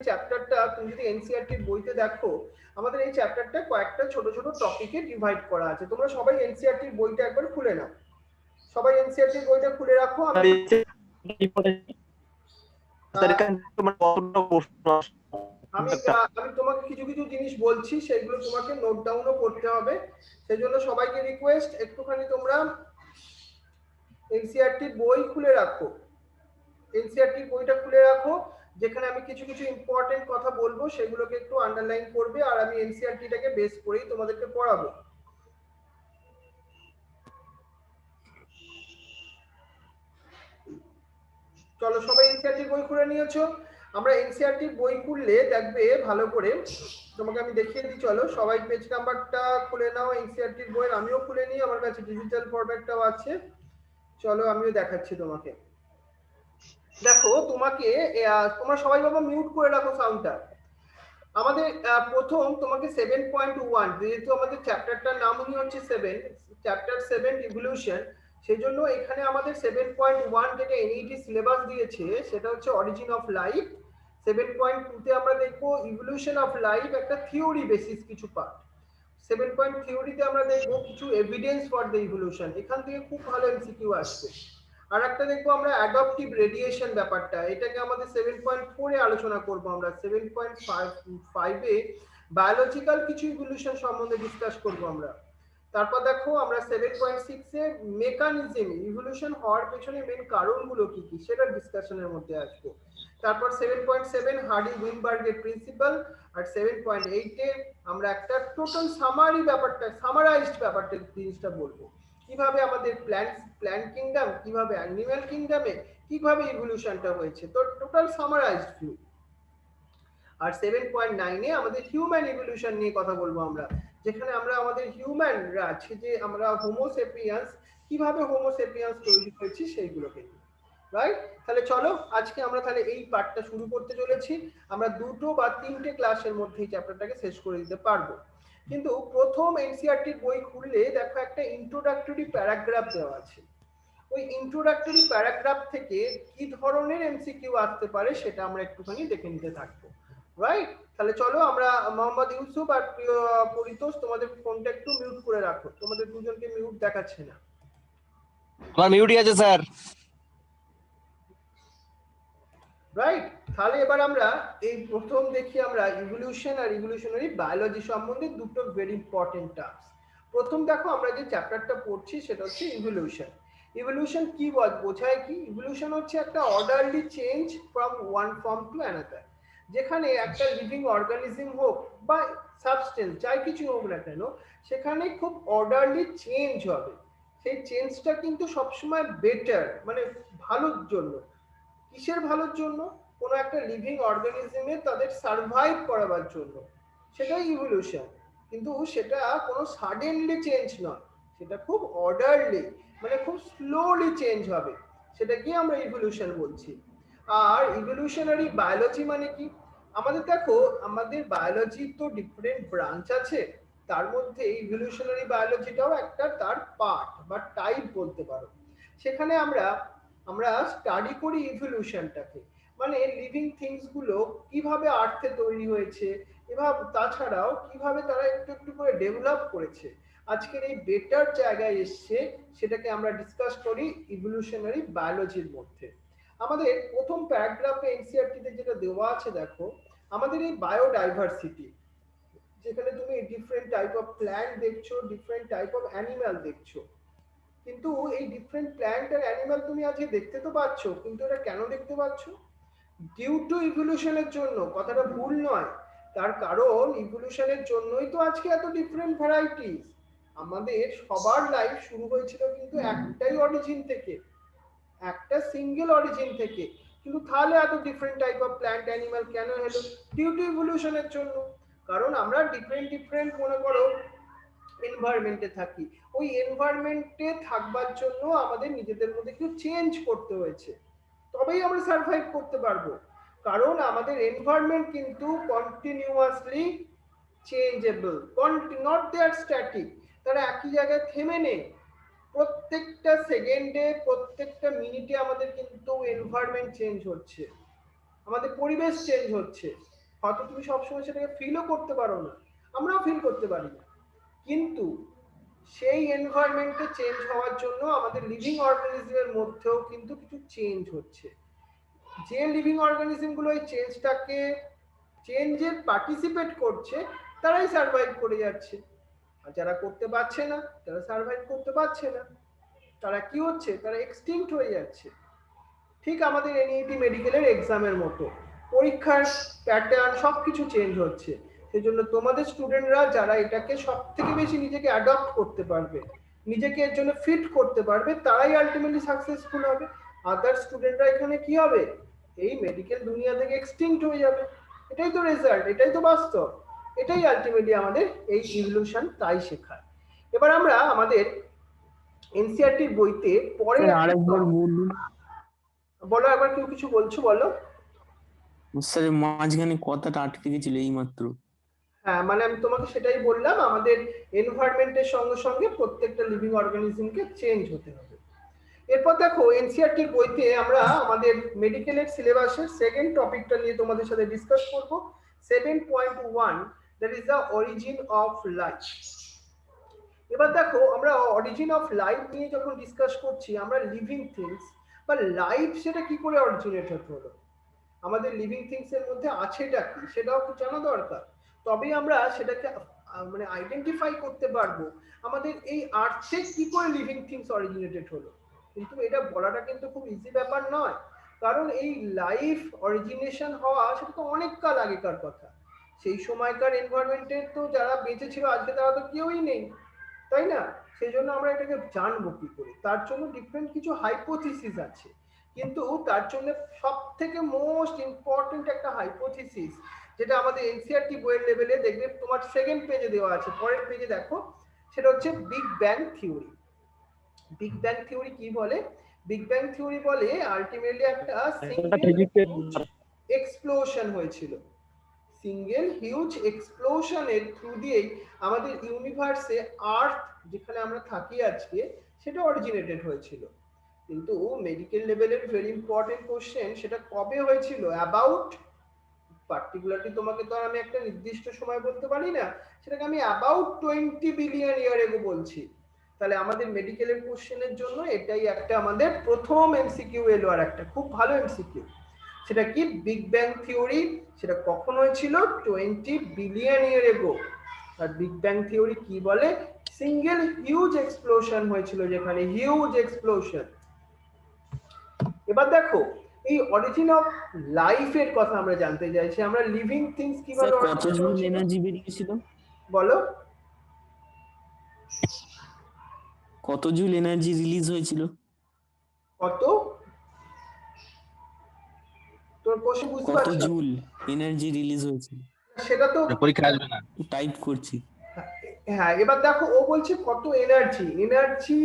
চ্যাপ্টারটা তুমি যদি এনসিইআরটি বইতে দেখো, আমাদের এই চ্যাপ্টারটা কয়েকটা ছোট ছোট টপিকে ডিভাইড করা আছে। তোমরা সবাই এনসিইআরটি বইটা একবার খুলে নাও, সবাই এনসিইআরটি বইটা খুলে রাখো। আমি আমি তোমাকে কিছু কিছু জিনিস বলছি, সেগুলো তোমাকে নোট ডাউনও করতে হবে। সেই জন্য সবাইকে রিকোয়েস্ট, একটুখানি তোমরা এনসিইআরটি বই খুলে রাখো, এনসিইআরটি বইটা খুলে রাখো। যেখানে আমি কিছু কিছু ইম্পর্টেন্ট কথা বলবো সেগুলোকে একটু আন্ডারলাইন করবে, আর আমি এনসিইআরটিটাকে বেস করেই তোমাদেরকে পড়াবো। চলো সবাই এনসিইআরটি বই খুলে নিয়েছো? আমরা এনসিইআরটি বই খুললে দেখবে ভালো করে, তোমাকে আমি দেখিয়ে দিই। চলো সবাই পেজ নাম্বারটা খুলে নাও এনসিইআরটির বইয়ের। আমিও খুলে নিই, আমার কাছে ডিজিটাল ফরম্যাটটাও আছে। চলো আমিও দেখাচ্ছি তোমাকে। দেখো তোমাকে তোমরা সবাই বাবা মিউট করে রাখো সাউন্ডটা। আমাদের প্রথম তোমাকে 7.1, যেহেতু আমাদের চ্যাপ্টারটার নামই হচ্ছে 7, চ্যাপ্টার 7 ইভলিউশন, সেই জন্য এখানে আমাদের 7.1 যেটা এনইটি সিলেবাস দিয়েছে সেটা হচ্ছে অরিজিন অফ লাইফ। 7.2 তে আমরা দেখবো ইভলিউশন অফ লাইফ, একটা থিওরি বেসিস কিছু পার্ট। 7.3 তে আমরা দেখবো কিছু এভিডেন্স ফর দ্য ইভলিউশন, এখান থেকে খুব ভালো এমসিকিউ আসছে। আর একটা দেখবো আমরা অ্যাডপটিভ রেডিয়েশন ব্যাপারটা, এটাকে আমাদের 7.4 এ আলোচনা করব। আমরা 7.5 এ বায়োলজিক্যাল কিছু ইভলিউশন সম্বন্ধে ডিসকাস করব আমরা। তারপর দেখো আমরা 7.6 এ মেকানিজম, ইভলিউশন হওয়ার পেছনে মেন কারণগুলো কি কি সেটা ডিসকাশনের মধ্যে আসবো। তারপর 7.7 হার্ডি উইনবার্গের প্রিন্সিপাল। আর 7.8 এ আমরা একটা টোটাল সামারি ব্যাপারটা, সামারাইজড ব্যাপারটা জিনিসটা বলবো, কিভাবে আমাদের প্ল্যান্ট কিংডম, কিভাবে অ্যানিমাল কিংডমে কিভাবে ইভলিউশনটা হয়েছে, তো টোটাল সামারাইজড ভিউ। আর 7.9 এ আমাদের হিউম্যান ইভলিউশন নিয়ে কথা বলবো আমরা, যেখানে আমরা আমাদের হিউম্যানরা আছে যে আমরা হোমো সেপিয়ান্স, কিভাবে হোমো সেপিয়ান্স তৈরি হয়েছে সেইগুলোকে, রাইট? তাহলে চলো আজকে আমরা তাহলে এই পার্টটা শুরু করতে চলেছি। আমরা 2 বা 3টে ক্লাসের মধ্যে এই চ্যাপ্টারটাকে শেষ করে দিতে পারবো। কিন্তু প্রথম এনসিইআরটির বই খুললে দেখো একটা ইন্ট্রোডাক্টরি প্যারাগ্রাফ দেওয়া আছে। ওই ইন্ট্রোডাক্টরি প্যারাগ্রাফ থেকে কি ধরনের এমসিকিউ আসতে পারে সেটা আমরা একটুখানি দেখে নিতে থাকবো, রাইট? তাহলে চলো আমরা, মোহাম্মদ ইউসুফ আর পরিতোষ, তোমাদের ফোনটা একটু মিউট করে রাখো, তোমাদের দুজনকে মিউট দেখাচ্ছে না। আমার মিউটই আছে স্যার। রাইট, তাহলে এবার আমরা এই প্রথম দেখি আমরা ইভলিউশন আর ইভলিউশনারি বায়োলজি সম্বন্ধে দুটো ভেরি ইম্পর্টেন্ট টার্মস। প্রথম দেখো আমরা যে চ্যাপ্টারটা পড়ছি সেটা হচ্ছে ইভলিউশন। ইভলিউশন কি বোঝায় কি? ইভলিউশন হচ্ছে একটা orderly change from one form to another, যেখানে একটা লিভিং অর্গানিজম হোক বা সাবস্টেন্স যাই কিছু হোক না কেন, সেখানে খুব অর্ডারলি চেঞ্জ হবে। সেই চেঞ্জটা কিন্তু সবসময় বেটার, মানে ভালোর জন্য। কিসের ভালোর জন্য? কোনো একটা লিভিং অর্গানিজমে তাদের সার্ভাইভ করাবার জন্য, সেটাই ইভলিউশন। কিন্তু সেটা কোনো সাডেনলি চেঞ্জ নয়, সেটা খুব অর্ডারলি, মানে খুব স্লোলি চেঞ্জ হবে, সেটাকে আমরা ইভলিউশন বলছি। আর ইভলিউশনারি বায়োলজি মানে কি? আমাদের দেখো, আমাদের বায়োলজি তো ডিফারেন্ট ব্রাঞ্চ আছে, তার মধ্যে ইভলিউশনারি বায়োলজিটাও একটা তার পার্ট বা টাইপ বলতে পারো। সেখানে আমরা স্টাডি করি ইভলিউশনটাকে, মানে লিভিং থিংস গুলো কিভাবে আর্থে তৈরি হয়েছে, এভাবে তাছাড়াও কিভাবে তারা একটু একটু করে ডেভেলপ করেছে, আজকের এই বেটার জায়গায় এসছে, সেটাকে আমরা ডিসকাস করি ইভলিউশনারি বায়োলজির মধ্যে। আমাদের প্রথম প্যারাগ্রাফে এনসিইআরটিতে যেটা দেওয়া আছে দেখো, আমাদের এই বায়োডাইভার্সিটি, যেখানে তুমি ডিফারেন্ট টাইপ অফ প্ল্যান্ট দেখছো, ডিফারেন্ট টাইপ অফ অ্যানিমাল দেখছো। কিন্তু এই ডিফারেন্ট প্ল্যান্ট আর অ্যানিমাল তুমি আজকে দেখতে তো পাচ্ছ, কিন্তু এটা কেন দেখতে পাচ্ছ? ডিউ টু ইভলিউশনের জন্য। কথাটা ভুল নয়, তার কারণ ইভলিউশনের জন্যই তো আজকে এত ডিফারেন্ট ভ্যারাইটিস। আমাদের সবার লাইফ শুরু হয়েছিল কিন্তু একটাই অরিজিন থেকে, একটা সিঙ্গেল অরিজিন থেকে, কিন্তু তাহলে এত different type of plant animal কেন হলো? ডিউ টু ইভলিউশনের জন্য। কারণ আমরা ডিফারেন্ট ডিফারেন্ট মনে করো এনভায়রনমেন্টে থাকি, ওই এনভায়রনমেন্টে থাকবার জন্য আমাদের নিজেদের মধ্যে কিছু চেঞ্জ করতে হয়েছে, তবেই আমরা সার্ভাইভ করতে পারবো। কারণ আমাদের এনভায়রনমেন্ট কিন্তু continuously changeable, not there static, তারা একই জায়গায় থেমে নেই। প্রত্যেকটা সেকেন্ডে, প্রত্যেকটা মিনিটে আমাদের কিন্তু এনভায়রনমেন্ট চেঞ্জ হচ্ছে, আমাদের পরিবেশ চেঞ্জ হচ্ছে। হয়তো তুমি সবসময় সেটাকে ফিলও করতে পারো না, আমরাও ফিল করতে পারি না, কিন্তু সেই এনভায়রনমেন্টে চেঞ্জ হওয়ার জন্য আমাদের লিভিং অর্গানিজমের মধ্যেও কিন্তু কিছু চেঞ্জ হচ্ছে। যে লিভিং অর্গানিজমগুলো এই চেঞ্জের পার্টিসিপেট করছে তারাই সার্ভাইভ করে যাচ্ছে, আর যারা করতে পারছে না তারা সার্ভাইভ করতে পারছে না, তারা কি হচ্ছে, তারা এক্সটিংক্ট হয়ে যাচ্ছে। ঠিক আমাদের এনইটি মেডিকেলের এক্সামের মতো পরীক্ষার প্যাটার্ন সবকিছু চেঞ্জ হচ্ছে। সেজন্য তোমাদের স্টুডেন্টরা যারা এটাকে সব থেকে বেশি নিজেকে অ্যাডপ্ট করতে পারবে, নিজেকে এর জন্য ফিট করতে পারবে, তারাই আলটিমেটলি সাকসেসফুল হবে। আদার স্টুডেন্টরা এখানে কি হবে, এই মেডিকেল দুনিয়া থেকে এক্সটিংক্ট হয়ে যাবে। এটাই তো রেজাল্ট, এটাই তো বাস্তব, এটাই আলটিমেটলি আমাদের এই ইভলিউশন তাই শেখায়। এবার আমরা আমাদের এনসিইআরটির বইতে পরের আরেকবার বলুন বলো, একবার কেউ কিছু বলছো বলো। স্যার, মাঝখানে কথাটা আটকে গেছিল এই মাত্র। হ্যাঁ, মানে আমি তোমাকে সেটাই বললাম, আমাদের এনভায়রনমেন্টের সঙ্গে সঙ্গে প্রত্যেকটা লিভিং অর্গানিজমকে চেঞ্জ হতে হবে। এরপর দেখো এনসিইআরটির বইতে আমরা আমাদের মেডিকেলের সিলেবাসের সেকেন্ড টপিকটা নিয়ে তোমাদের সাথে ডিসকাস করব, 7.1, that is the origin of life. এবার দেখো আমরা অরিজিন অফ লাইফ নিয়ে যখন ডিসকাস করছি, আমরা লিভিং থিংস বা লাইফ সেটা কি করে অরিজিনেট হলো, আমাদের লিভিং থিংস এর মধ্যে আছেটা কি সেটাও জানা দরকার, তবেই আমরা সেটাকে মানে আইডেন্টিফাই করতে পারবো আমাদের এই আর্থে কি করে লিভিং থিংস অরিজিনেটেড হলো। কিন্তু এটা বলাটা কিন্তু খুব ইজি ব্যাপার নয়, কারণ এই লাইফ অরিজিনেশন হওয়া সেটা তো অনেক কাল আগেকার কথা। সেই সময়কার এনভায়রনমেন্টের তো যারা বেঁচে ছিল আজকে তারা তো কেউই নেই, তাই না? সেই জন্য আমরা এটাকে জানবো কি করে, তার জন্য ডিফারেন্ট কিছু হাইপোথিসিস আছে, কিন্তু তার জন্য সব থেকে মোস্ট ইম্পর্টেন্ট একটা হাইপোথিসিস যেটা আমাদের এনসিইআরটি বইয়ের লেভেলে দেখবে তোমার সেকেন্ড পেজে দেওয়া আছে, পরের পেজে দেখো, সেটা হচ্ছে big bang theory. Big bang theory কি বলে? বিগ ব্যাং থিওরি বলে আলটিমেটলি একটা সিঙ্গেল এক্সপ্লোশন হয়েছিল, সিঙ্গেল হিউজ এক্সপ্লোশনের থ্রু দিয়েই আমাদের ইউনিভার্সে আর্থ যেখানে আমরা থাকি আজকে সেটা অরিজিনেটেড হয়েছিল। কিন্তু মেডিকেল লেভেলের ভেরি ইম্পর্টেন্ট কোশ্চেন, সেটা কবে হয়েছিল, অ্যাবাউট, পার্টিকুলারলি তোমাকে তো আমি একটা নির্দিষ্ট সময় বলতে পারি না, সেটাকে আমি অ্যাবাউট 20 বিলিয়ন ইয়ার এগো বলছি। তাহলে আমাদের মেডিকেলের কোশ্চেনের জন্য এটাই একটা আমাদের প্রথম এমসিকিউ এলো, আর একটা খুব ভালো এমসিকিউ। সেটা কি, বিগ ব্যাং থিওরি সেটা কখন হয়েছিল, 20 বিলিয়ন ইয়ার এগো। আর বিগ ব্যাং থিওরি কি বলে, সিঙ্গেল হিউজ এক্সপ্লোশন হয়েছিল, যেখানে হিউজ এক্সপ্লোশন। এবার দেখো এই অরিজিন অফ লাইফের কথা আমরা জানতে চাইছি, আমরা লিভিং থিংস কিভাবে কত জুল এনার্জি বেরিয়েছিল বলো, কত জুল এনার্জি রিলিজ হয়েছিল, কত, তোর কোশ্চেন বুঝতে কত পারছো? জুল এনার্জি রিলিজ হয়েছিল সেটা তো পরীক্ষা আসবে না। টাইপ করছি। হ্যাঁ, এবার দেখো ও বলছে কত এনার্জি, এনার্জি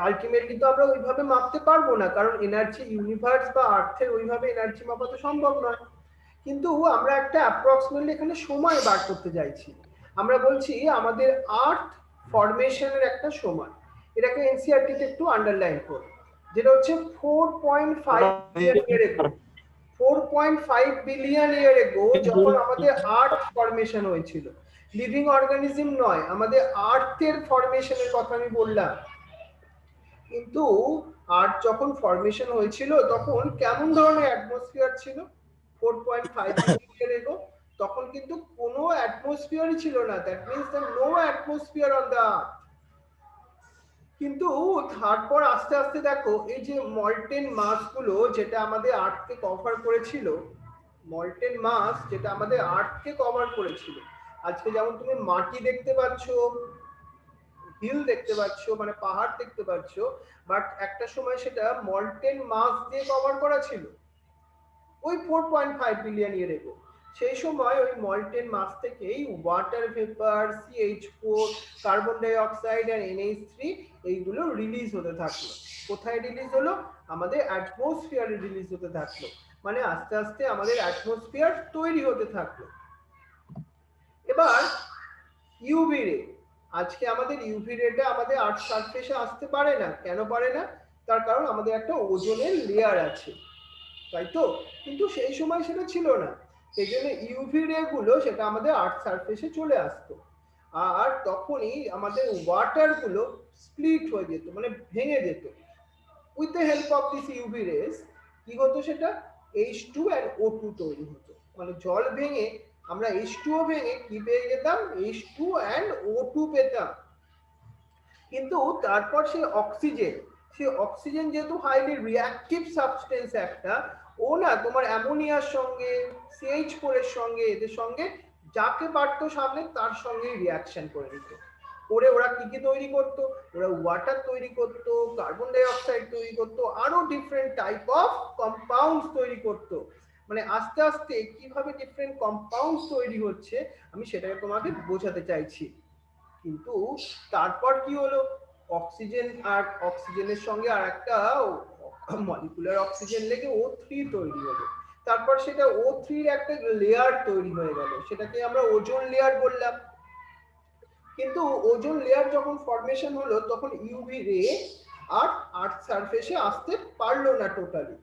আলটিমেটলি তো আমরা ওইভাবে মাপতে পারবো না, কারণ এনার্জি ইউনিভার্স বা আর্থের ওইভাবে এনার্জি মাপা তো সম্ভব নয়। কিন্তু আমরা একটা অ্যাপ্রক্সিমেটলি এখানে সময় বার করতে চাইছি। আমরা বলছি আমাদের আর্থ ফরমেশনের একটা সময়, এটাকে এনসিইআরটি তে একটু আন্ডারলাইন করো, যেটা হচ্ছে 4.5 বিলিয়ন ইয়ার এগো। 4.5 বিলিয়ন ইয়ার এগো যখন আমাদের আর্থ ফরমেশন হয়েছিল, লিভিং অর্গানিজম নয়, আমাদের আর্থের ফরমেশনের কথা আমি বললাম। কিন্তু আর্থ যখন ফরমেশন হয়েছিল তখন কেমন ধরনের অ্যাটমসফিয়ার ছিল 4.5 বিলিয়ন ইয়ার এগো? তখন কিন্তু কোনো অ্যাটমসফিয়ারই ছিল না, that means the no atmosphere on the earth. কিন্তু তারপর আস্তে আস্তে দেখো এই যে মল্টেন মাসগুলো যেটা আমাদের আর্থকে কভার করেছিল, মল্টেন মাস যেটা আমাদের আর্থকে কভার করেছিল, আজকে যেমন তুমি মাটি দেখতে পাচ্ছ, হিল দেখতে পাচ্ছ, মানে পাহাড় দেখতে পাচ্ছ, বাট একটা সময় সেটা মল্টেন মাস দিয়ে কভার করা ছিল ওই 4.5 বিলিয়ন ইয়ার এগো। সেই সময় ওই মল্টেন মাস থেকেই water vapour, CH4, carbon die oxide আর NH3 এইগুলো রিলিজ হতে থাকলো। কোথায় রিলিজ হলো? আমাদের অ্যাটমসফিয়ারে রিলিজ হতে থাকলো, মানে আস্তে আস্তে আমাদের অ্যাটমসফিয়ার তৈরি হতে থাকলো। এবার ইউভি রে, আজকে আমাদের ইউভি রেটা আমাদের আর্থ সারফেসে আসতে পারে না, কেন পারে না? তার কারণ আমাদের একটা ওজোনের লেয়ার আছে, তাই তো? কিন্তু সেই সময় সেটা ছিল না, সেই জন্য ইউভি রে গুলো সেটা আমাদের আর্থ সারফেসে চলে আসতো, আর তখনই আমাদের ওয়াটার গুলো স্প্লিট হয়ে যেত, মানে ভেঙে যেত। With the help of this UV race কি হতো, সেটা H2 and O2 তৈরি হতো। মানে জল ভেঙে আমরা H2O ভেঙে কি পেয়ে যেতাম, H2 and O2 পেতাম। কিন্তু তারপর সেই অক্সিজেন যেহেতু হাইলি রিঅ্যাক্টিভ সাবস্টেন্স একটা, ও না তোমার অ্যামোনিয়ার সঙ্গে, CH4 এর সঙ্গে, এদের সঙ্গে যাকে পারতো সামনে তার সঙ্গে রিয়াকশন করে দিত। করে ওরা কি কি তৈরি করতো, ওরা ওয়াটার তৈরি করতো, কার্বন ডাই অক্সাইড তৈরি করতো, আরো ডিফারেন্ট টাইপ অফ কম্পাউন্ডস তৈরি করতো। মানে আস্তে আস্তে কিভাবে ডিফারেন্ট কম্পাউন্ডস তৈরি হচ্ছে আমি সেটাকে তোমাকে বোঝাতে চাইছি। কিন্তু তারপর কি হলো, অক্সিজেন আর অক্সিজেনের সঙ্গে আর একটা মলিকুলার অক্সিজেন লেগে O3 তৈরি হলো। তারপর সেটা O3 এর একটা লেয়ার তৈরি হয়ে গেল, সেটাকে আমরা ওজোন লেয়ার বললাম। কিন্তু ওজোন লেয়ার যখন ফরমেশন হলো তখন ইউভি রে আর আর্থ সারফেসে আসতে পারলো না টোটালি।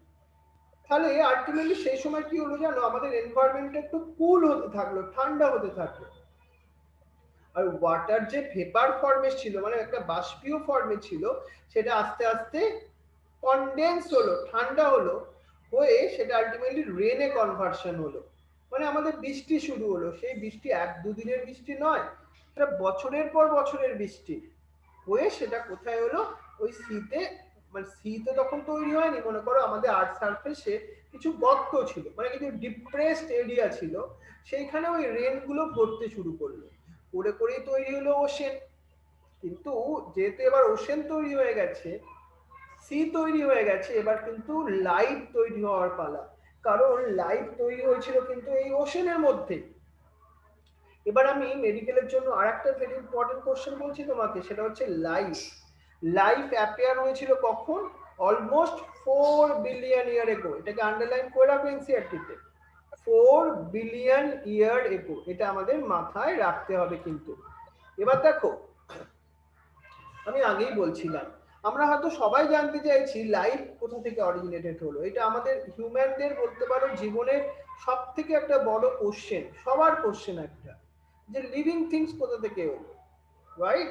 তাহলে আলটিমেটলি সেই সময় কি হলো জানো, আমাদের এনভায়রনমেন্টটা একটু কুল হতে থাকলো, ঠান্ডা হতে থাকলো। আর ওয়াটার যে ভেপার ফর্মে ছিল, মানে একটা বাষ্পীয় ফর্মে ছিল, সেটা আস্তে আস্তে কনডেন্স হলো, ঠান্ডা হলো, হয়ে সেটা আলটিমেটলি রেনে কনভার্সন হলো। মানে আমাদের বৃষ্টি শুরু হলো। সেই বৃষ্টি এক দুদিনের বৃষ্টি নয়, সেটা বছরের পর বছরের বৃষ্টি হয়ে সেটা কোথায় হলো, ওই সিতে। মানে সি তো তখন তৈরি হয়নি, মনে করো আমাদের আর্থ সারফেসে কিছু গর্ত ছিল, মানে কিছু ডিপ্রেসড এরিয়া ছিল, সেইখানে ওই রেন গুলো পড়তে শুরু করলো, করে করেই তৈরি হলো ওশেন। কিন্তু যেহেতু এবার ওশেন তৈরি হয়ে গেছে, সি তৈরি হয়ে গেছে, এবার কিন্তু লাইফ তৈরি হওয়ার পালা। কারণ লাইফ তৈরি হয়েছিল কিন্তু এই ওশেনের মধ্যে। এবার আমি মেডিকেলের জন্য আরেকটা ভেরি ইম্পর্টেন্ট কোশ্চেন বলছি তোমাকে, সেটা হচ্ছে লাইফ অ্যাপিয়ার হয়েছিল কখন, অলমোস্ট 4 বিলিয়ন ইয়ার এগো। এটাকে আন্ডারলাইন করে রাখো এনসিইআরটিতে, 4 বিলিয়ন ইয়ার এগো, এটা আমাদের মাথায় রাখতে হবে কিন্তু। এবার দেখো, আমি আগেই বলছিলাম আমরা হয়তো সবাই জানতে চাইছি লাইফ কোথা থেকে অরিজিনেটেড হলো। এটা আমাদের হিউম্যানদের বলতে পারো জীবনের সব থেকে একটা বড় কোশ্চেন, সবার কোশ্চেন একটা, যে লিভিং থিংস কোথা থেকে হলো, রাইট?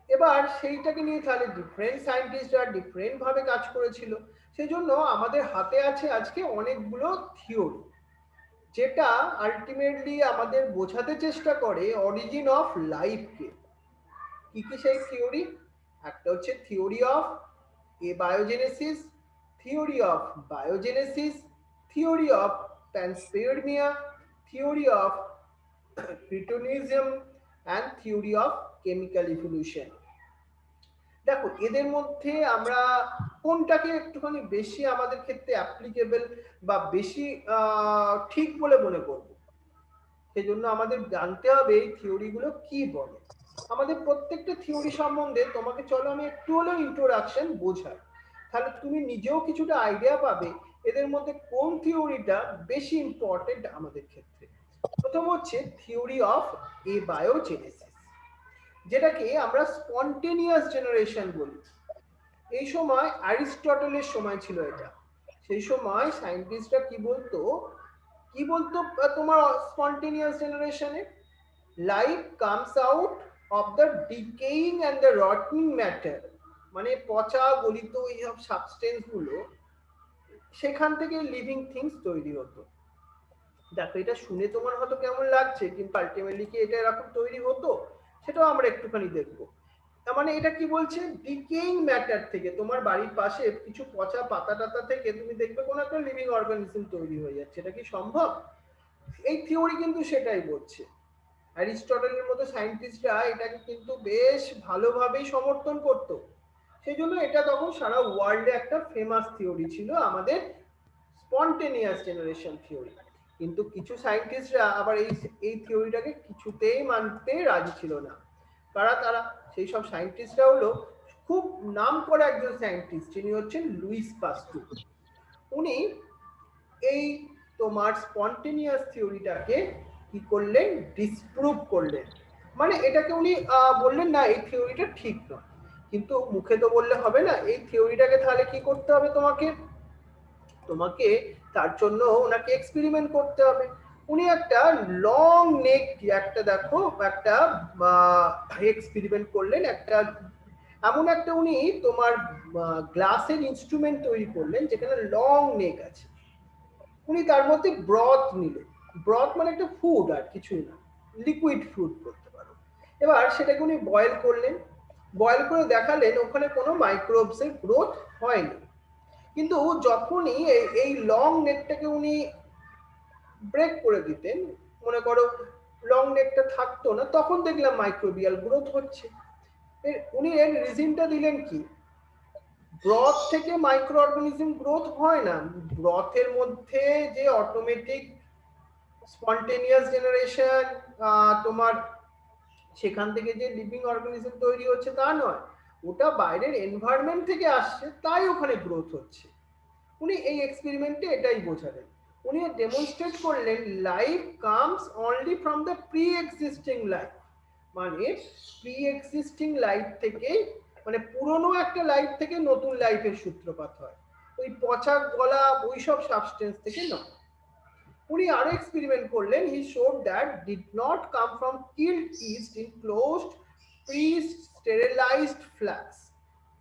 এবার সেইটাকে নিয়ে তাহলে ডিফারেন্ট সায়েন্টিস্টরা ডিফারেন্ট ভাবে কাজ করেছিল। সেই জন্য আমাদের হাতে আছে আজকে অনেকগুলো থিওরি, যেটা আলটিমেটলি আমাদের বোঝাতে চেষ্টা করে অরিজিন অফ লাইফকে। কি কি সেই থিওরি? একটা হচ্ছে theory of abiogenesis, theory of biogenesis, theory of panspermia, theory of creationism and theory of chemical evolution. দেখো এদের মধ্যে আমরা কোনটাকে একটুখানি বেশি আমাদের ক্ষেত্রে অ্যাপ্লিকেবল বা বেশি ঠিক বলে মনে করব, সেজন্য আমাদের জানতে হবে এই থিওরিগুলো কি বলে। আমাদের প্রত্যেকটা থিওরি সম্বন্ধে তোমাকে চলো আমি একটু হলেও ইন্ট্রোডাকশন বোঝাই, তাহলে তুমি নিজেও কিছুটা আইডিয়া পাবে এদের মধ্যে কোন থিওরিটা বেশি ইম্পর্টেন্ট আমাদের ক্ষেত্রে। প্রথম হচ্ছে থিওরি অফ এবায়োজেনেসিস, যেটাকে আমরা স্পন্টেনিয়াস জেনারেশন বলি। এই সময় অ্যারিস্টটলের সময় ছিল এটা। সেই সময় সায়েন্টিস্টরা কি বলতো তোমার স্পন্টেনিয়াস জেনারেশনে, life comes out of the decaying and the rotting matter, মানে পচা গলিত এইসব সাবস্টেন্স গুলো, সেখান থেকে লিভিং থিংস তৈরি হতো। দেখো এটা শুনে তোমার হয়তো কেমন লাগছে, কিন্তু আলটিমেটলি কি এটা এরকম তৈরি হতো সেটাও আমরা একটুখানি দেখবো। তার মানে এটা কি বলছে, ডিকেইং ম্যাটার থেকে, তোমার বাড়ির পাশে কিছু পচা পাতা টাতা থেকে তুমি দেখবে কোন একটা লিভিং অর্গানিজম তৈরি হয়ে যাচ্ছে, এটা কি সম্ভব? এই থিওরি কিন্তু সেটাই বলছে। অ্যারিস্টটলের মতো সায়েন্টিস্টরা এটাকে কিন্তু বেশ ভালোভাবেই সমর্থন করত। সেই জন্য এটা তখন সারা ওয়ার্ল্ডে একটা ফেমাস থিওরি ছিল, আমাদের স্পন্টেনিয়াস জেনারেশন থিওরি। কিন্তু কিছু সায়েন্টিস্টরা আবার এই থিওরিটাকে কিছুতেই মানতে রাজি ছিল না। তারা সেই সব সায়েন্টিস্টরা হলো, খুব নাম করা একজন সায়েন্টিস্ট, যিনি হচ্ছেন লুইস পাস্তুর। উনি এই তোমার স্পন্টেনিয়াস থিওরিটাকে কি করলেন, ডিসপ্রুভ করলেন। মানে এটাকে উনি বললেন না এই থিওরিটা ঠিক নয়, কিন্তু মুখে তো বললে হবে না, এই থিওরিটাকে তাহলে কি করতে হবে তোমাকে, তোমাকে তার জন্য ওনাকে এক্সপেরিমেন্ট করতে হবে। উনি একটা লং নেক একটা দেখো একটা এক্সপেরিমেন্ট করলেন, একটা এমন একটা উনি তোমার গ্লাসের ইনস্ট্রুমেন্ট তৈরি করলেন যেখানে লং নেক আছে। উনি তার মধ্যে ব্রথ নিলেন, ব্রথ মানে একটা ফুড আর কিছুই না, লিকুইড ফুড করতে পারো। এবার সেটাকে উনি বয়েল করলেন, বয়েল করে দেখালেন ওখানে কোনো মাইক্রোবসের গ্রোথ হয়নি। কিন্তু যখনই এই লং নেকটাকে উনি ব্রেক করে দিতেন, মনে করো লং নেকটা থাকতো না, তখন দেখলাম মাইক্রোবিয়াল গ্রোথ হচ্ছে। উনি এর রিজনটা দিলেন কি, ব্রথ থেকে মাইক্রো অর্গানিজম গ্রোথ হয় না, ব্রথের মধ্যে যে অটোমেটিক স্পন্টেনিয়াস জেনারেশন তোমার সেখান থেকে যে লিভিং অর্গানিজম তৈরি হচ্ছে তা নয়, ওটা বাইরের এনভায়রনমেন্ট থেকে আসছে, তাই ওখানে গ্রোথ হচ্ছে। উনি এই এক্সপেরিমেন্টে এটাই বোঝালেন। উনি ডেমনস্ট্রেট করলেন life comes only from the pre existing life, মানে প্রি এক্সিস্টিং লাইফ থেকে, মানে পুরনো একটা লাইফ থেকে নতুন লাইফের সূত্রপাত হয়, ওই পচা গলা ওইসব সাবস্টেন্স থেকে নয়। উনি আরো এক্সপেরিমেন্ট করলেন, he showed that did not come from killed yeast in closed pre sterilised flask.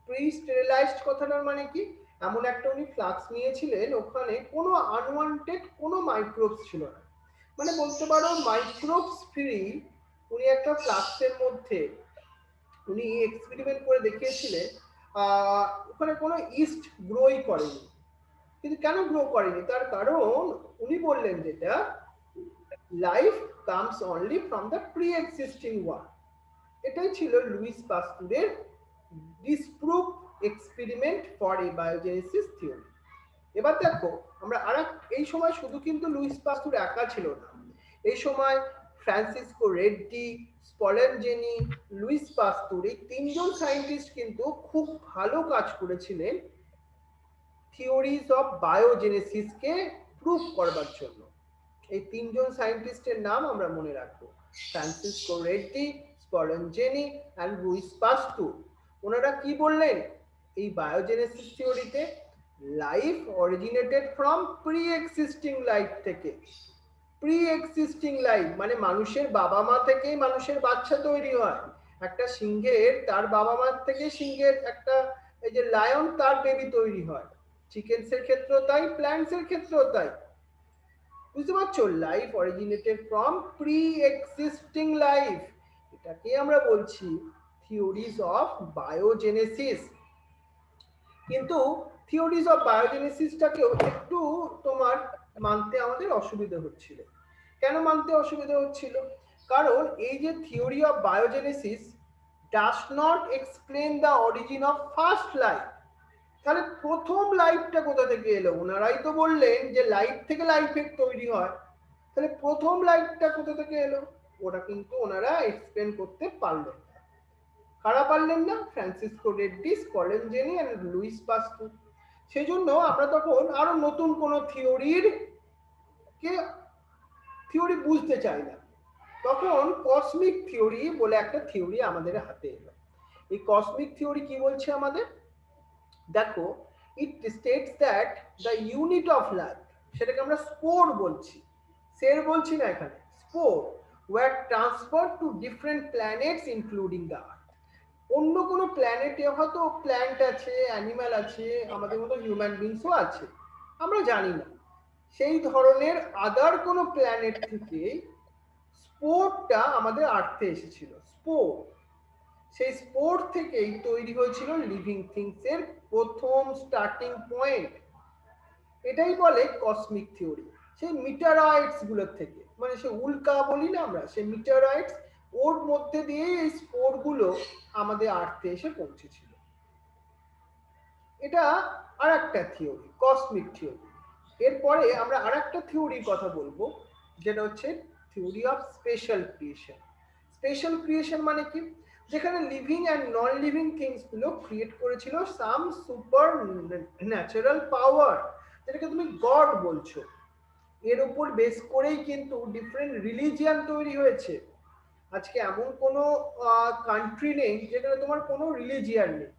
Pre sterilised কথাটার মানে কি, এমন একটা উনি ফ্লাক্স নিয়েছিলেন ওখানে কোনো আনওয়ান্টেড কোনো মাইক্রোবস ছিল না, মানে বলতে পারো মাইক্রোবস ফ্রি উনি একটা ফ্লাক্সের মধ্যে উনি এক্সপেরিমেন্ট করে দেখিয়েছিলেন ওখানে কোনো ইস্ট গ্রোই করেনি। কিন্তু কেন গ্রো করেনি, তার কারণ উনি বললেন যেটা life comes only from the pre existing one. এটাই ছিল লুইস পাস্তুরের disprove experiment for abiogenesis theory. এবার দেখো আমরা এই সময় শুধু কিন্তু লুইস পাস্তুর একা ছিল না, এই সময় ফ্রান্সিসকো রেড্ডি, স্পলেনজেনি, লুইস পাস্তুর এই তিনজন সায়েন্টিস্ট কিন্তু খুব ভালো কাজ করেছিলেন থিওরিজ অফ বায়োজেনেসিসকে প্রুভ করবার জন্য। এই তিনজন সায়েন্টিস্টের নাম আমরা মনে রাখবো, Francesco Redi, Spallanzani and Louis Pasteur. ওনারা কি বললেন এই বায়োজেনেসিস থিওরিতে, life originated from pre existing life থেকে। প্রি এক্সিস্টিং লাইফ মানে মানুষের বাবা মা থেকেই মানুষের বাচ্চা তৈরি হয়। একটা সিংহের তার বাবা মা থেকে সিংহের একটা এই যে লায়ন তার বেবি তৈরি হয়, চিকেনসের ক্ষেত্রেও তাই, প্ল্যান্টসের ক্ষেত্রেও তাই। বুঝতে পারছো, life originated from pre existing life, এটাকে আমরা বলছি থিওরিজ অফ বায়োজেনেসিস। কিন্তু থিওরিজ অফ বায়োজেনেসিসটাকেও একটু তোমার মানতে আমাদের অসুবিধা হচ্ছিল। কেন মানতে অসুবিধা হচ্ছিল, কারণ এই যে theory of biogenesis does not explain the origin of first life. তাহলে প্রথম লাইফটা কোথা থেকে এলো, ওনারাই তো বললেন যে লাইফ থেকে লাইফের তৈরি হয়, তাহলে প্রথম লাইফটা কোথা থেকে এলো ওটা কিন্তু ওনারা এক্সপ্লেন করতে পারলেন না। কারা পারলেন না, ফ্রান্সিসকো রেড্ডি, স্পলেনজেনি আর লুইস পাস্তুর। সেই জন্য আমরা তখন আরো নতুন কোন থিওরি বুঝতে চাই না, তখন কসমিক থিওরি বলে একটা থিওরি আমাদের হাতে এলো। এই কসমিক থিওরি কি বলছে আমাদের, দেখো it states that the unit of life, সেটাকে আমরা স্পোর বলছি, সেল বলছি না এখানে, spore were transfer to different planets including the earth. অন্য কোনো প্ল্যানেটে হয়তো প্ল্যান্ট আছে, অ্যানিমাল আছে, আমাদের মতো হিউম্যান বিংসও আছে, আমরা জানি না, সেই ধরনের আদার কোনো প্ল্যানেট থেকে স্পোরটা আমাদের আর্থে এসেছিল, স্পোর। সেই স্পোর থেকেই তৈরি হয়েছিল লিভিং থিংস এর প্রথম স্টার্টিং পয়েন্ট। এটাই বলে কসমিক থিওরি। সেই মিটারয়েডস গুলোর থেকে, মানে সে উল্কা বলি না আমরা, সেই মিটারয়েডস ওর মধ্যে দিয়ে এই স্পোর গুলো আমাদের আর্থে এসে পৌঁছেছিল। এটা আর একটা থিওরি, কসমিক থিওরি। এরপরে আমরা আর একটা থিওরির কথা বলবো, যেটা হচ্ছে theory of special creation. Special creation মানে কি, যেখানে living and non living things গুলো ক্রিয়েট করেছিল সাম সুপার ন্যাচারাল পাওয়ার, যেটাকে তুমি গড বলছো। এর উপর বেস করেই কিন্তু ডিফারেন্ট রিলিজিয়ান তৈরি হয়েছে। আজকে এমন কোনো কান্ট্রি নেই যেখানে তোমার কোনো রিলিজিয়ান নেই,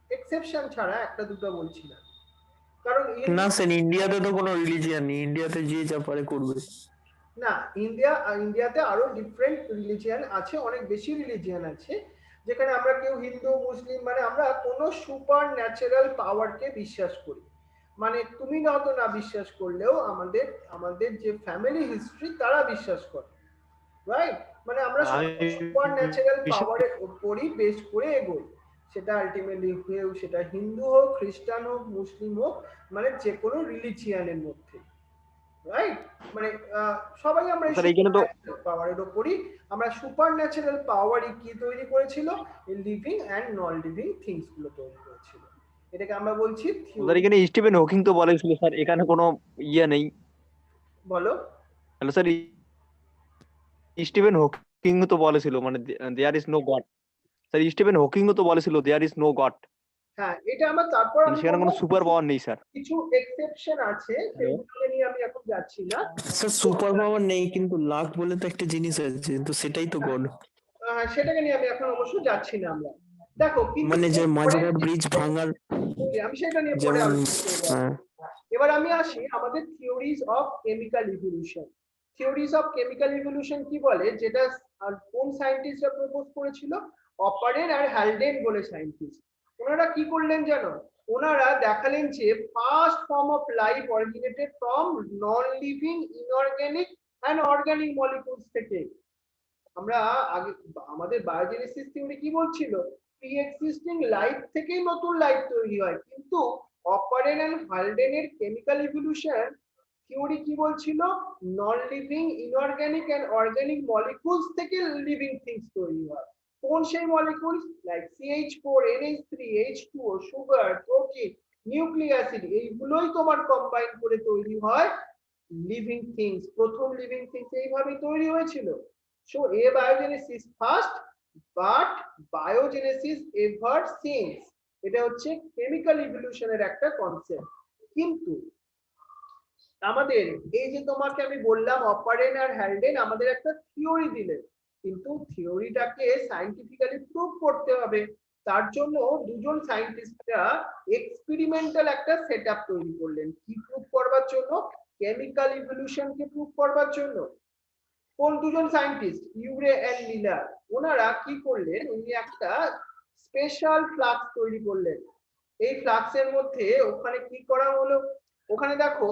এক্সেপশন ছাড়া একটা দুটো বলছি না। কারণ না স্যার, ইন্ডিয়াতে তো কোনো রিলিজিয়ান নেই, ইন্ডিয়াতে যে যা পারে করবে। না, ইন্ডিয়াতে আরো ডিফারেন্ট রিলিজিয়ান আছে, অনেক বেশি রিলিজিয়ান আছে, যেখানে আমরা কেউ হিন্দু মুসলিম মানে আমরা কোনো সুপার ন্যাচারাল পাওয়ারকে বিশ্বাস করি। মানে তুমি হয়তো না বিশ্বাস করলেও আমাদের আমাদের যে ফ্যামিলি হিস্ট্রি তারা বিশ্বাস করে, রাইট? মানে আমরা আমি সুপার ন্যাচারাল বিশেষ পাওয়ারের উপরই বেস করে এগোই। সেটা আলটিমেটলি কেউ সেটা হিন্দু হোক, খ্রিস্টান হোক, মুসলিম হোক, মানে যে কোনো রিলিজিয়ানের মধ্যে, রাইট? মানে সবাই আমরা স্যার এইখানে তো পাওয়ারের উপরই, আমরা সুপার ন্যাচারাল পাওয়ারই কি তৈরি করেছিল, living and non living things গুলো তৈরি করেছিল। এটাকে আমরা বলছি স্যার এখানে স্টিফেন হকিং তো বলেছিল স্যার, এখানে কোনো ইয়ে নেই। বলো। হ্যালো স্যার, স্টিফেন হকিং তো বলেছিল মানে there is no God. Sir Stephen Hawking তো বলেছিল দেয়ার ইজ নো গড, হ্যাঁ, এটা আমার তারপর মানে আমি সেখানে কোনো সুপার পাওয়ার নেই স্যার। কিছু এক্সেপশন আছে, সেগুলোকে নিয়ে আমি এখন যাচ্ছি না। স্যার সুপার পাওয়ার নেই, কিন্তু লাক বলে তো একটা জিনিস আছে, তো সেটাই তো গড। সেটাকে নিয়ে আমি এখন অবশ্য যাচ্ছি না আমরা। দেখো কিন্তু মানে যে মাঝেরহাট ব্রিজ ভাঙার, আমি সেটা নিয়ে পরে যেমন আলোচনা করব। এবার আমি আসি আমাদের theories of chemical evolution. Theories of chemical evolution কি বলে, যেটা কোন সায়েন্টিস্টরা প্রপোজ করেছিল? অপারেন আর হ্যালডেন বলে সায়েন্টিস্ট। ওনারা কি করলেন জানো? ওনারা দেখালেন যে first form of life originated from non living inorganic and organic molecules থেকে। আমরা আগে আমাদের বায়োজেনেসিস থিওরি কি বলছিল? প্রি এক্সিস্টিং লাইফ থেকেই নতুন লাইফ তৈরি হয়, কিন্তু অপারেন এন্ড হালডেনের কেমিক্যাল ইভলিউশন থিওরি কি বলছিল? Non living inorganic and organic molecules থেকে লিভিং থিংস তৈরি হয়। কোন সেই molecules? Like CH4, NH3, H2O, sugar, protein, nucleic acid, এইগুলোই তোমার কম্বাইন করে তৈরি হয় লিভিং থিংস। প্রথম লিভিং থিংস এইভাবেই তৈরি হয়েছিল। So abiogenesis first, but biogenesis ever since. এটা হচ্ছে কেমিক্যাল ইভলিউশনের একটা কনসেপ্ট। কিন্তু আমাদের এই যে তোমাকে আমি বললাম অপারেন আর হ্যালডেন আমাদের একটা থিওরি দিলেন, কিন্তু থিওরিটাকে সায়েন্টিফিক্যালি প্রুভ করতে হবে। তার জন্য দুজন সায়েন্টিস্টরা এক্সপেরিমেন্টাল একটা সেটআপ তৈরি করলেন। কি প্রুভ করবার জন্য? কেমিক্যাল ইভলিউশনকে প্রুভ করবার জন্য। কোন দুজন সায়েন্টিস্ট? ইউরে and Miller. ওনারা কি করলেন? উনি একটা স্পেশাল ফ্লাক্স তৈরি করলেন। এই ফ্লাক্সের মধ্যে ওখানে কি করা হলো? ওখানে দেখো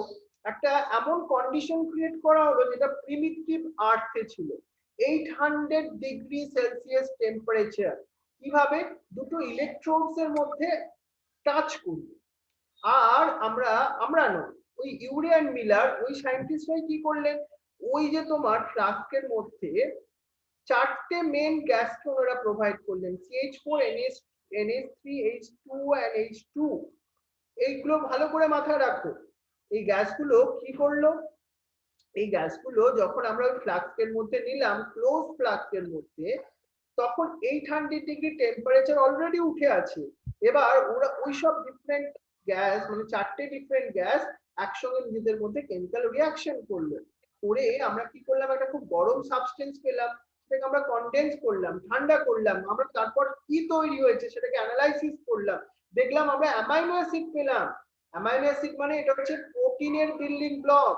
একটা এমন কন্ডিশন ক্রিয়েট করা হলো যেটা প্রিমিটিভ আর্থে ছিল। 800 ডিগ্রি সেলসিয়াস টেম্পারেচার। কিভাবে? দুটো ইলেকট্রোডস এর মধ্যে টাচ করবে। আর আমরা নয়, ওই ইউরে এন্ড মিলার ওই সায়েন্টিস্টরাই কি করলেন? ওই যে তোমার ফ্লাস্কের মধ্যে চারটে মেন গ্যাসকে ওনারা প্রোভাইড করলেন, CH4, NH3, H2 and H2। এইগুলো ভালো করে মাথায় রাখো। এই গ্যাসগুলো কি করলো? এই গ্যাসগুলো যখন আমরা ওই ফ্লাস্কের মধ্যে নিলাম, ক্লোজ ফ্লাস্কের মধ্যে, তখন 800 ডিগ্রি টেম্পারেচার অলরেডি উঠে আছে। এবার ওরা ওই সব ডিফারেন্ট গ্যাস, মানে চারটে ডিফারেন্ট গ্যাস একসঙ্গে নিজেদের মধ্যে কেমিক্যাল রিঅ্যাকশন করলো। করে আমরা কি করলাম? একটা খুব গরম সাবস্টেন্স পেলাম, সেটাকে আমরা কনডেন্স করলাম, ঠান্ডা করলাম। আমরা তারপর কি তৈরি হয়েছে সেটাকে অ্যানালাইসিস করলাম, দেখলাম আমরা অ্যামাইনো অ্যাসিড পেলাম। অ্যামাইনো অ্যাসিড মানে এটা হচ্ছে প্রোটিনের বিল্ডিং ব্লক।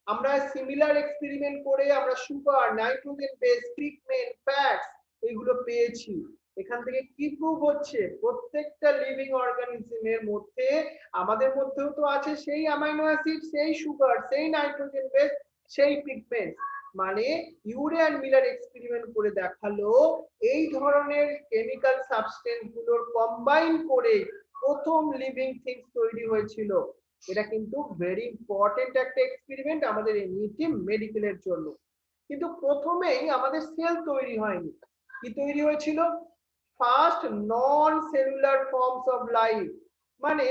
আমরা সিমিলার এক্সপেরিমেন্ট করে আমরা sugar, nitrogen base, pigment, fats এগুলো পেয়েছি। এখান থেকে কি প্রুভ হচ্ছে? প্রত্যেকটা লিভিং অর্গানিজমের মধ্যে, আমাদের মধ্যেও তো আছে সেই অ্যামাইনো অ্যাসিড, সেই সুগার, সেই নাইট্রোজেন বেস, সেই পিগমেন্ট। মানে ইউরে এন্ড মিলার এক্সপেরিমেন্ট করে দেখালো এই ধরনের কেমিক্যাল সাবস্টেন্স গুলোর কম্বাইন করে প্রথম লিভিং থিংস তৈরি হয়েছিল। এটা কিন্তু ভেরি ইম্পর্টেন্ট একটা এক্সপেরিমেন্ট আমাদের এমনিটি মেডিকেলের জন্য। কিন্তু প্রথমেই আমাদের সেল তৈরি হয়নি। কি তৈরি হয়েছিল? First non cellular forms of life, মানে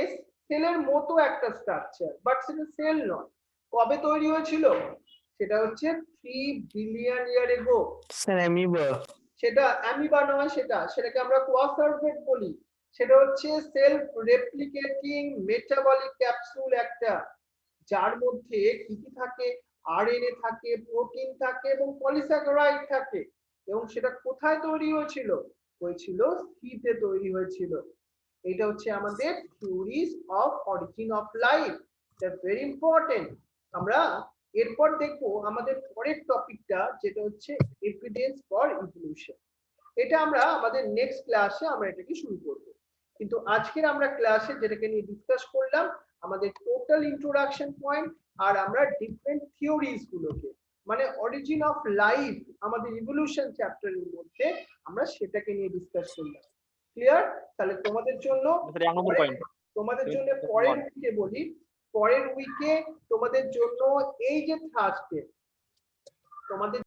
সেলের মতো একটা স্ট্রাকচার, বাট সেটা সেল নয়। কবে তৈরি হয়েছিল? সেটা হচ্ছে 3 বিলিয়ন ইয়ার এগো। Sir amoeba. সেটা অ্যামিবা নয়, সেটাকে আমরা কোয়াসার্ভেট বলি। সেটা হচ্ছে সেলফ রেপ্লিকেটিং মেটাবলিক ক্যাপসুল একটা, যার মধ্যে কি কি থাকে? আরএনএ থাকে, প্রোটিন থাকে এবং পলিস্যাকারাইড থাকে। এবং সেটা কোথায় তৈরি হয়েছিল? হয়েছিল সিতে তৈরি হয়েছিল। এটা হচ্ছে আমাদের theories of origin of life, that very important. আমরা এরপর দেখবো আমাদের পরের টপিকটা, যেটা হচ্ছে এভিডেন্স ফর ইভলিউশন। এটা আমরা আমাদের নেক্সট ক্লাসে আমরা এটাকে শুরু করব। কিন্তু আজকের আমরা ক্লাসে যেটাকে নিয়ে ডিসকাস করলাম আমাদের টোটাল ইন্ট্রোডাকশন পয়েন্ট, আর আমরা ডিফারেন্ট থিওরিজ গুলোকে, মানে অরিজিন অফ লাইফ আমাদের ইভলিউশন চ্যাপ্টারের মধ্যে আমরা সেটাকে নিয়ে ডিসকাস করলাম। ক্লিয়ার? তাহলে তোমাদের জন্য স্যার 1 নম্বর পয়েন্ট পরের উইকে বলি, পরের উইকে তোমাদের জন্য এই যে থার্সডে তোমাদের